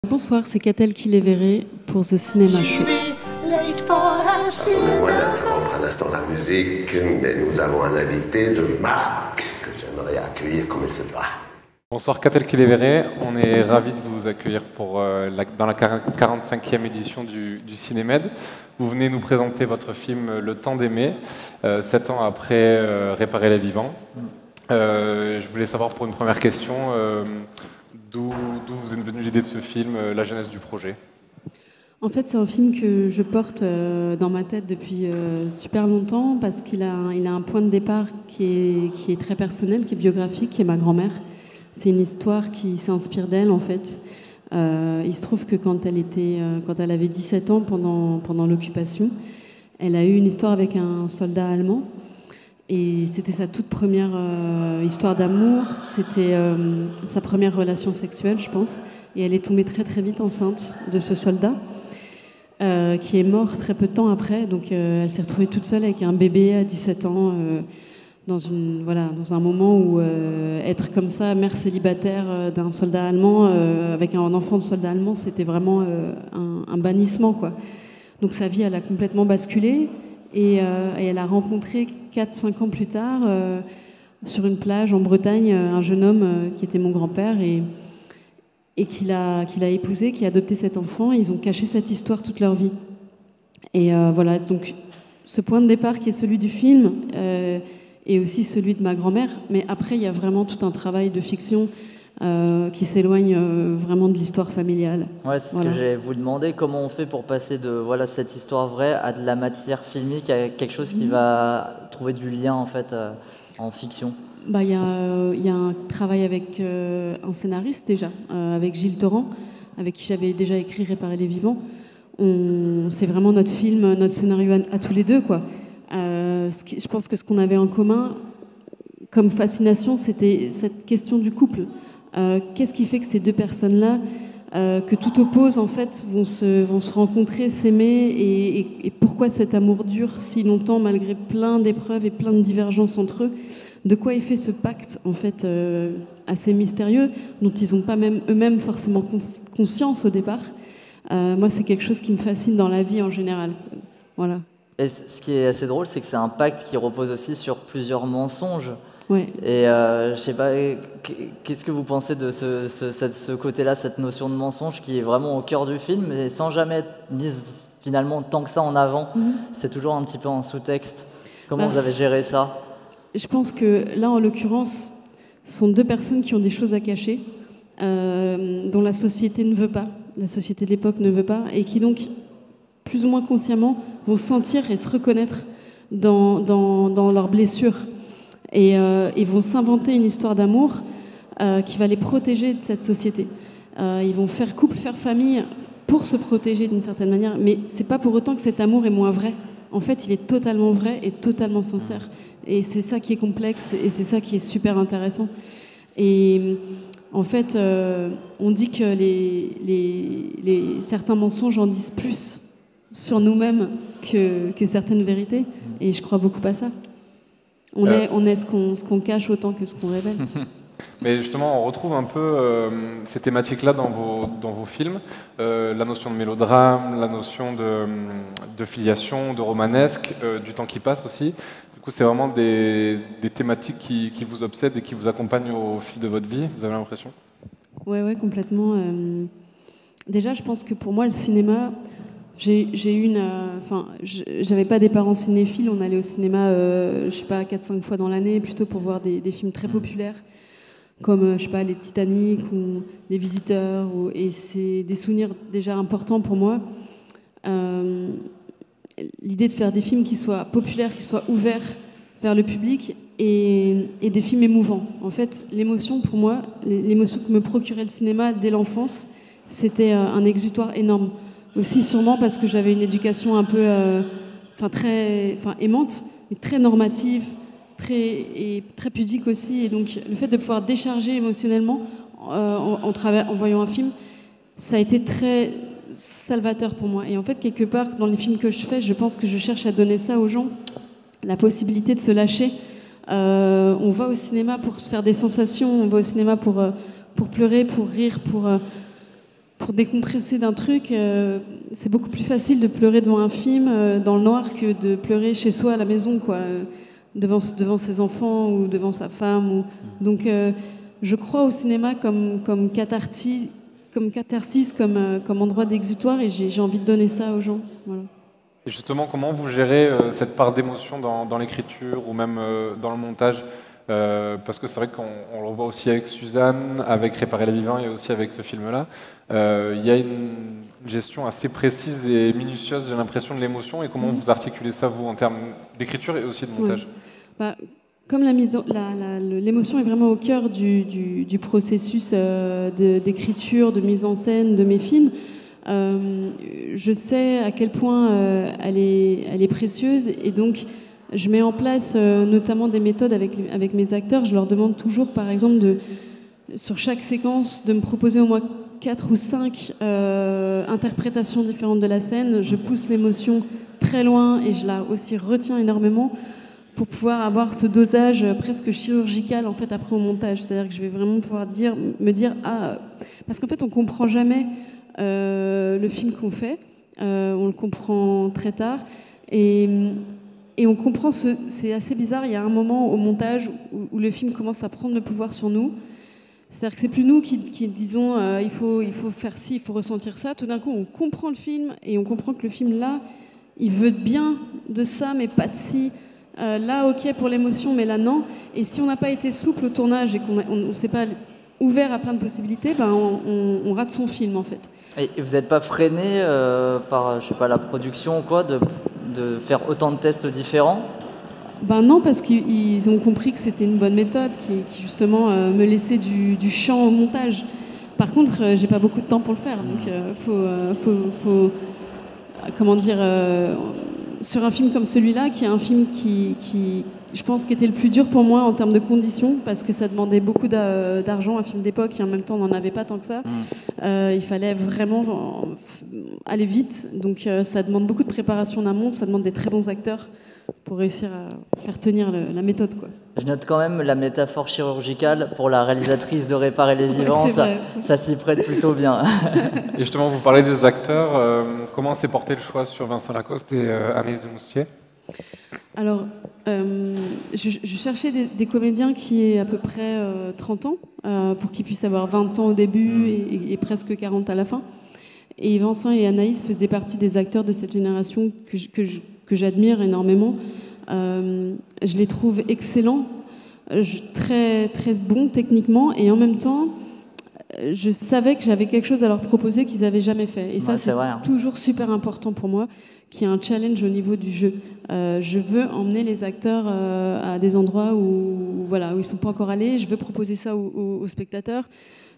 Bonsoir, c'est Catel qui les verrait pour The Cinema Show. Pardonnez-moi d'interrompre un instant la musique, mais nous avons un invité de marque que j'aimerais accueillir comme il se doit. Bonsoir Catel qui les verrait, on est ravis de vous accueillir dans la 45e édition du Cinémed. Vous venez nous présenter votre film Le Temps d'aimer, 7 ans après Réparer les vivants. Je voulais savoir pour une première question, d'où vous est venue l'idée de ce film, la genèse du projet? En fait, c'est un film que je porte dans ma tête depuis super longtemps parce qu'il a un point de départ qui est très personnel, qui est biographique, qui est ma grand-mère. C'est une histoire qui s'inspire d'elle, en fait. Il se trouve que quand elle avait 17 ans, pendant l'occupation, elle a eu une histoire avec un soldat allemand. Et c'était sa toute première histoire d'amour. C'était sa première relation sexuelle, je pense. Et elle est tombée très très vite enceinte de ce soldat, qui est mort très peu de temps après. Donc elle s'est retrouvée toute seule avec un bébé à 17 ans, dans un moment où être comme ça, mère célibataire d'un soldat allemand, avec un enfant de soldat allemand, c'était vraiment un bannissement, quoi. Donc sa vie, elle a complètement basculé. Et elle a rencontré 4-5 ans plus tard, sur une plage en Bretagne, un jeune homme qui était mon grand-père et qu'il a épousé, qui a adopté cet enfant. Ils ont caché cette histoire toute leur vie. Et voilà, donc ce point de départ qui est celui du film est aussi celui de ma grand-mère. Mais après, il y a vraiment tout un travail de fiction qui s'éloigne vraiment de l'histoire familiale. Ouais, c'est ce que j'allais vous demander. Comment on fait pour passer de cette histoire vraie à de la matière filmique, à quelque chose qui va trouver du lien en fait en fiction? Il y a un travail avec un scénariste déjà, avec Gilles Torrent, avec qui j'avais déjà écrit Réparer les vivants. C'est vraiment notre film, notre scénario à tous les deux, quoi. Je pense que ce qu'on avait en commun comme fascination, c'était cette question du couple. Qu'est-ce qui fait que ces deux personnes-là, que tout oppose en fait, vont se rencontrer, s'aimer, et pourquoi cet amour dure si longtemps malgré plein d'épreuves et plein de divergences entre eux? De quoi est fait ce pacte en fait assez mystérieux dont ils n'ont pas même eux-mêmes forcément conscience au départ? Moi, c'est quelque chose qui me fascine dans la vie en général. Voilà. Et ce qui est assez drôle, c'est que c'est un pacte qui repose aussi sur plusieurs mensonges. Ouais. Et je sais pas, qu'est-ce que vous pensez de ce côté-là, cette notion de mensonge qui est vraiment au cœur du film, mais sans jamais être mise finalement tant que ça en avant. C'est toujours un petit peu en sous-texte. Comment vous avez géré ça? Je pense que là, en l'occurrence, ce sont deux personnes qui ont des choses à cacher, dont la société ne veut pas, la société de l'époque ne veut pas, et qui donc, plus ou moins consciemment, vont sentir et se reconnaître dans leurs blessures. Et vont s'inventer une histoire d'amour qui va les protéger de cette société. Ils vont faire couple, faire famille pour se protéger d'une certaine manière, mais c'est pas pour autant que cet amour est moins vrai. En fait, il est totalement vrai et totalement sincère. Et c'est ça qui est complexe et c'est ça qui est super intéressant. Et en fait, on dit que certains mensonges en disent plus sur nous-mêmes que certaines vérités, et je crois beaucoup à ça. On est ce qu'on cache autant que ce qu'on révèle. Mais justement, on retrouve un peu ces thématiques-là dans vos films, la notion de mélodrame, la notion de filiation, de romanesque, du temps qui passe aussi. Du coup, c'est vraiment des thématiques qui vous obsèdent et qui vous accompagnent au fil de votre vie, vous avez l'impression? Ouais, complètement. Déjà, je pense que pour moi, le cinéma... j'avais pas des parents cinéphiles, on allait au cinéma, 4-5 fois dans l'année, plutôt pour voir des films très populaires, comme, les Titanic ou Les Visiteurs, et c'est des souvenirs déjà importants pour moi. L'idée de faire des films qui soient populaires, qui soient ouverts vers le public, et des films émouvants. En fait, l'émotion, pour moi, l'émotion que me procurait le cinéma dès l'enfance, c'était un exutoire énorme. Aussi sûrement parce que j'avais une éducation un peu aimante, mais très normative, très pudique aussi. Et donc le fait de pouvoir décharger émotionnellement en voyant un film, ça a été très salvateur pour moi. Et en fait, quelque part, dans les films que je fais, je pense que je cherche à donner ça aux gens, la possibilité de se lâcher. On va au cinéma pour se faire des sensations, on va au cinéma pour pleurer, pour rire, pour décompresser d'un truc, c'est beaucoup plus facile de pleurer devant un film dans le noir que de pleurer chez soi à la maison, quoi, devant ses enfants ou devant sa femme. Donc, je crois au cinéma comme catharsis, comme endroit d'exutoire, et j'ai envie de donner ça aux gens. Voilà. Et justement, comment vous gérez cette part d'émotion dans l'écriture ou même dans le montage parce que c'est vrai qu'on le voit aussi avec Suzanne, avec Réparer les vivants et aussi avec ce film-là. Il y a une gestion assez précise et minutieuse, j'ai l'impression, de l'émotion. Et comment vous articulez ça, vous, en termes d'écriture et aussi de montage? Comme l'émotion est vraiment au cœur du processus d'écriture, de mise en scène de mes films, je sais à quel point elle est précieuse, et donc je mets en place notamment des méthodes avec mes acteurs. Je leur demande toujours, par exemple, sur chaque séquence, de me proposer au moins 4 ou 5 interprétations différentes de la scène. Je pousse l'émotion très loin et je la aussi retiens énormément pour pouvoir avoir ce dosage presque chirurgical en fait après au montage. C'est-à-dire que je vais vraiment pouvoir me dire parce qu'en fait on comprend jamais le film qu'on fait, on le comprend très tard et on comprend c'est assez bizarre. Il y a un moment au montage où le film commence à prendre le pouvoir sur nous. C'est-à-dire que c'est plus nous qui disons il faut faire ci, il faut ressentir ça. Tout d'un coup, on comprend le film et on comprend que le film là, il veut bien de ça, mais pas de ci. Là, ok pour l'émotion, mais là non. Et si on n'a pas été souple au tournage et qu'on ne s'est pas ouvert à plein de possibilités, on rate son film en fait. Et vous n'êtes pas freiné par, je sais pas, la production ou quoi, de faire autant de tests différents? Non, parce qu'ils ont compris que c'était une bonne méthode qui justement me laissait du champ au montage. Par contre, j'ai pas beaucoup de temps pour le faire, donc faut comment dire, sur un film comme celui-là, qui est un film qui je pense qui était le plus dur pour moi en termes de conditions, parce que ça demandait beaucoup d'argent, un film d'époque, et en même temps on n'en avait pas tant que ça. Il fallait vraiment aller vite, donc ça demande beaucoup de préparation en amont, ça demande des très bons acteurs pour réussir à faire tenir la méthode, quoi. Je note quand même la métaphore chirurgicale pour la réalisatrice de Réparer les vivants, ça s'y prête plutôt bien. Et justement, vous parlez des acteurs, comment s'est porté le choix sur Vincent Lacoste et Anaïs de Moustier? Alors, je cherchais des comédiens qui aient à peu près 30 ans, pour qu'ils puissent avoir 20 ans au début et presque 40 à la fin. Et Vincent et Anaïs faisaient partie des acteurs de cette génération que j'admire énormément. Je les trouve excellents, très, très bons techniquement, et en même temps, je savais que j'avais quelque chose à leur proposer qu'ils n'avaient jamais fait. Et ça, c'est toujours super important pour moi, qu'il y ait un challenge au niveau du jeu. Je veux emmener les acteurs à des endroits où ils ne sont pas encore allés. Je veux proposer ça aux spectateurs.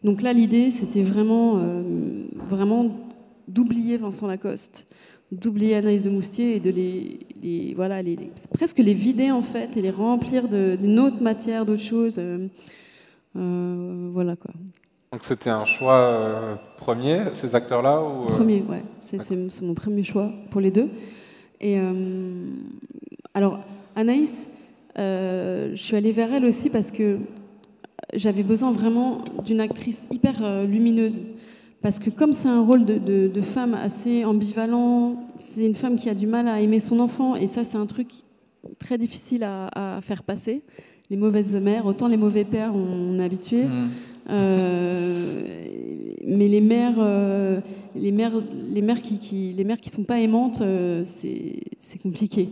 Donc là, l'idée, c'était vraiment d'oublier Vincent Lacoste, d'oublier Anaïs de Moustier et de presque les vider en fait et les remplir d'une autre matière, d'autres choses. Voilà quoi. Donc c'était un choix premier, ces acteurs-là ou Premier, ouais. C'est mon premier choix pour les deux. Et alors Anaïs, je suis allée vers elle aussi parce que j'avais besoin vraiment d'une actrice hyper lumineuse. Parce que comme c'est un rôle de femme assez ambivalent, c'est une femme qui a du mal à aimer son enfant, et ça c'est un truc très difficile à faire passer. Les mauvaises mères, autant les mauvais pères on est habitué, mais les mères qui sont pas aimantes, c'est compliqué.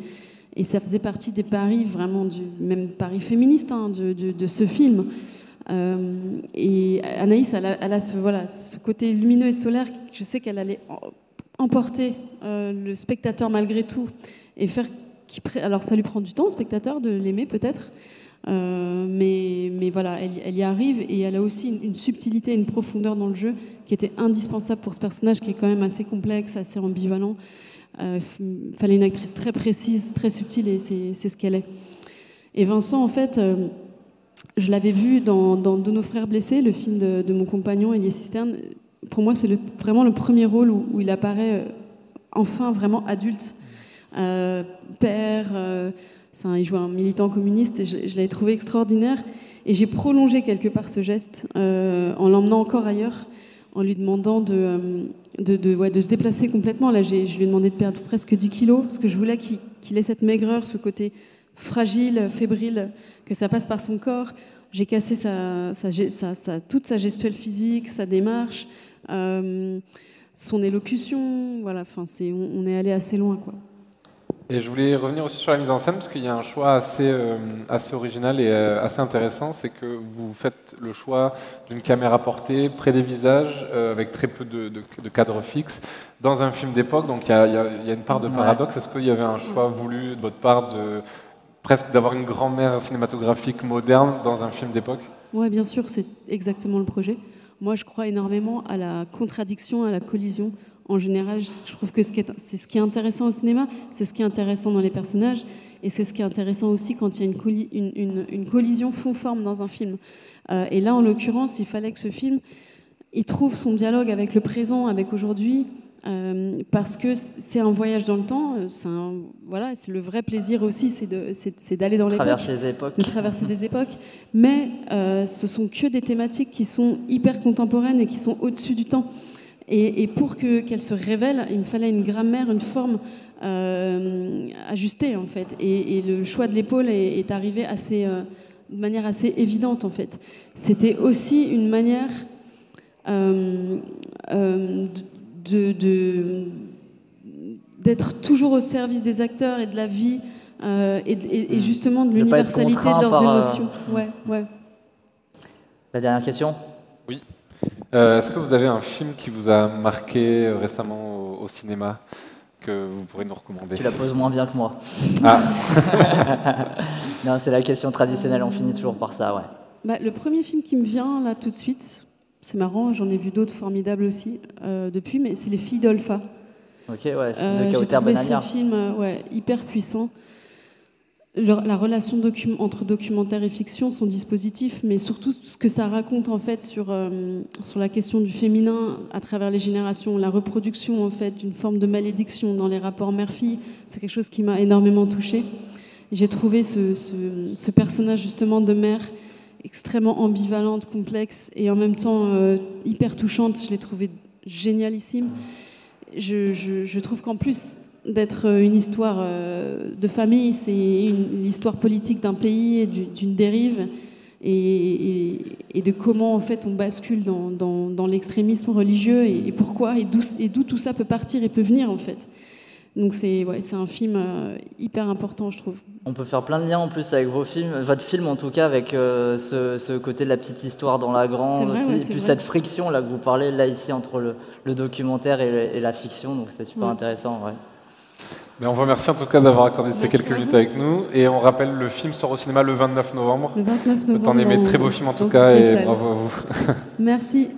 Et ça faisait partie des paris vraiment même paris féministe de ce film. Et Anaïs, elle a ce côté lumineux et solaire. Je sais qu'elle allait emporter le spectateur malgré tout et faire alors ça lui prend du temps au spectateur de l'aimer peut-être, mais voilà, elle y arrive, et elle a aussi une subtilité, une profondeur dans le jeu qui était indispensable pour ce personnage qui est quand même assez complexe, assez ambivalent. Fallait une actrice très précise, très subtile, et c'est ce qu'elle est. Et Vincent, en fait, je l'avais vu dans De nos frères blessés, le film de mon compagnon Élie Cisterne. Pour moi, c'est vraiment le premier rôle où il apparaît enfin vraiment adulte, père. Il joue un militant communiste, et je l'avais trouvé extraordinaire. Et j'ai prolongé quelque part ce geste en l'emmenant encore ailleurs, en lui demandant de se déplacer complètement. Là, je lui ai demandé de perdre presque 10 kilos, parce que je voulais qu'il ait cette maigreur, ce côté fragile, fébrile, que ça passe par son corps. J'ai cassé toute sa gestuelle physique, sa démarche, son élocution. Voilà, on est allé assez loin, quoi. Et je voulais revenir aussi sur la mise en scène, parce qu'il y a un choix assez original et assez intéressant, c'est que vous faites le choix d'une caméra portée près des visages, avec très peu de cadres fixes, dans un film d'époque, donc il y a une part de paradoxe. Est-ce qu'il y avait un choix voulu de votre part presque d'avoir une grand-mère cinématographique moderne dans un film d'époque? Oui, bien sûr, c'est exactement le projet. Moi, je crois énormément à la contradiction, à la collision. En général, je trouve que c'est ce qui est intéressant au cinéma, c'est ce qui est intéressant dans les personnages, et c'est ce qui est intéressant aussi quand il y a une collision fond-forme dans un film. Et là, en l'occurrence, il fallait que ce film il trouve son dialogue avec le présent, avec aujourd'hui, parce que c'est un voyage dans le temps. C'est le vrai plaisir aussi, c'est d'aller dans l'époque, de traverser des époques. Mais ce sont que des thématiques qui sont hyper contemporaines et qui sont au-dessus du temps. Et pour qu'elle se révèle, il me fallait une grammaire, une forme ajustée, en fait. Et le choix de l'épaule est arrivé de manière assez évidente, en fait. C'était aussi une manière d'être toujours au service des acteurs et de la vie et justement de l'universalité de leurs émotions. Ouais. La dernière question ? Oui. Est-ce que vous avez un film qui vous a marqué récemment au cinéma que vous pourrez nous recommander? Tu la poses moins bien que moi. Ah. Non, c'est la question traditionnelle, on finit toujours par ça, ouais. Le premier film qui me vient là tout de suite, c'est marrant, j'en ai vu d'autres formidables aussi depuis, mais c'est Les Filles d'Olpha. Ok, ouais, de Kauter Benania. J'ai trouvé ce film hyper puissant. Genre, la relation entre documentaire et fiction, son dispositif, mais surtout ce que ça raconte en fait sur la question du féminin à travers les générations, la reproduction en fait d'une forme de malédiction dans les rapports mère-fille, c'est quelque chose qui m'a énormément touchée. J'ai trouvé ce personnage justement de mère extrêmement ambivalente, complexe et en même temps hyper touchante. Je l'ai trouvée génialissime. Je trouve qu'en plus d'être une histoire de famille, c'est l'histoire politique d'un pays et d'une dérive et de comment en fait on bascule dans l'extrémisme religieux et pourquoi et d'où tout ça peut partir et peut venir en fait. Donc c'est un film hyper important, je trouve. On peut faire plein de liens en plus avec vos films, votre film en tout cas, avec ce côté de la petite histoire dans la grande, vrai, aussi, et puis cette friction là que vous parlez là ici entre le documentaire et la fiction, donc c'est super intéressant. Ouais. On vous remercie en tout cas d'avoir accordé ces quelques minutes avec nous, et on rappelle, le film sort au cinéma le 29 novembre. Le 29 novembre. Le Temps d'aimer, très beau film en tout cas, et bravo à vous. Merci.